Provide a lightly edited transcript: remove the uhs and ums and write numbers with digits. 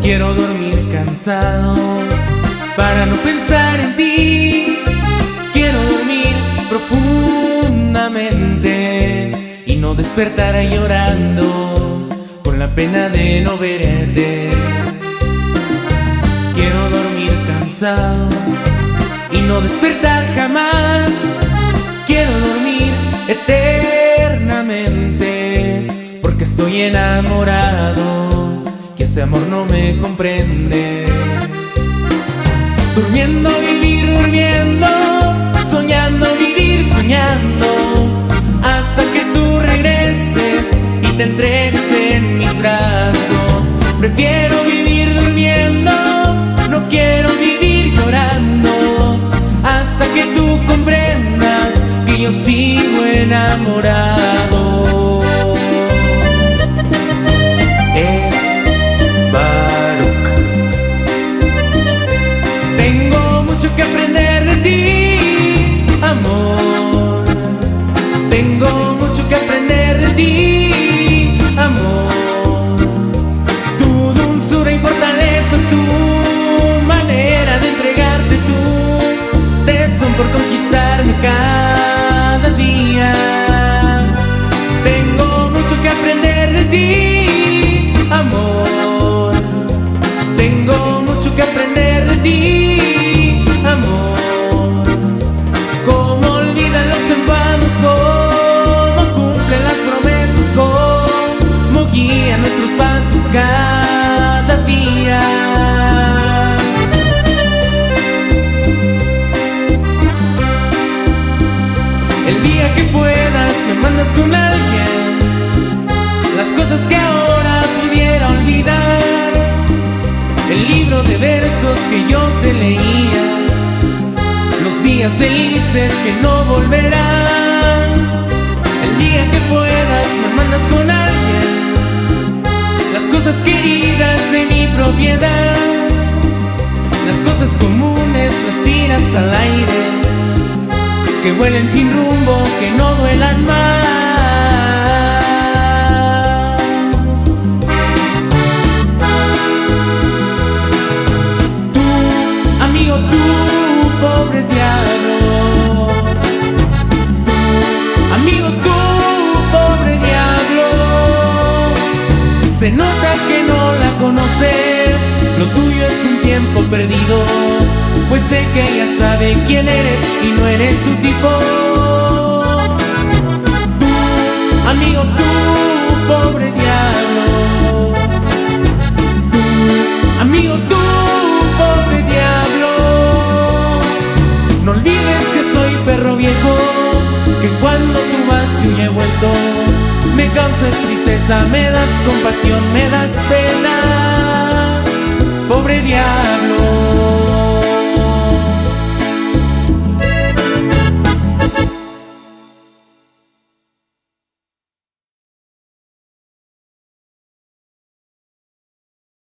Quiero dormir cansado para no pensar en ti. Quiero dormir profundamente y no despertar llorando con la pena de no verte. Quiero dormir cansado y no despertar jamás. Quiero dormir eternamente porque estoy enamorado, que ese amor no me comprende. Durmiendo, vivir durmiendo, soñando, vivir soñando, hasta que tú regreses y te entregues en mis brazos. Prefiero vivir durmiendo, no quiero vivir llorando, hasta que tú comprendas que yo sigo enamorado. Es Baruch. Tengo mucho que aprender de ti, amor. Tengo mucho que aprender de ti, amor. Tu dulzura y fortaleza, tu manera de entregarte, tu tesón por conquistarme cada día. Tengo mucho que aprender de ti, amor. Tengo mucho que aprender de ti, amor. Cómo olvidan los enfados, cómo cumplen las promesas, cómo guían nuestros pasos cada día. El día que puedas me mandas con alguien las cosas que ahora pudiera olvidar, el libro de versos que yo te leía, los días felices que no volverán. El día que puedas me mandas con alguien las cosas queridas de mi propiedad, las cosas comunes las tiras al aire, que vuelen sin rumbo, que no duelan más. Tú, amigo, tú, pobre diablo. Tú, amigo, tú, pobre diablo. Se nota que no la conoces, lo tuyo es un tiempo perdido, pues sé que ella sabe quién eres y no eres su tipo. Tú, amigo, tú, pobre diablo. Tú, amigo, tú, pobre diablo. No olvides que soy perro viejo, que cuando tú vas y he vuelto, me causas tristeza, me das compasión, me das pena, pobre diablo.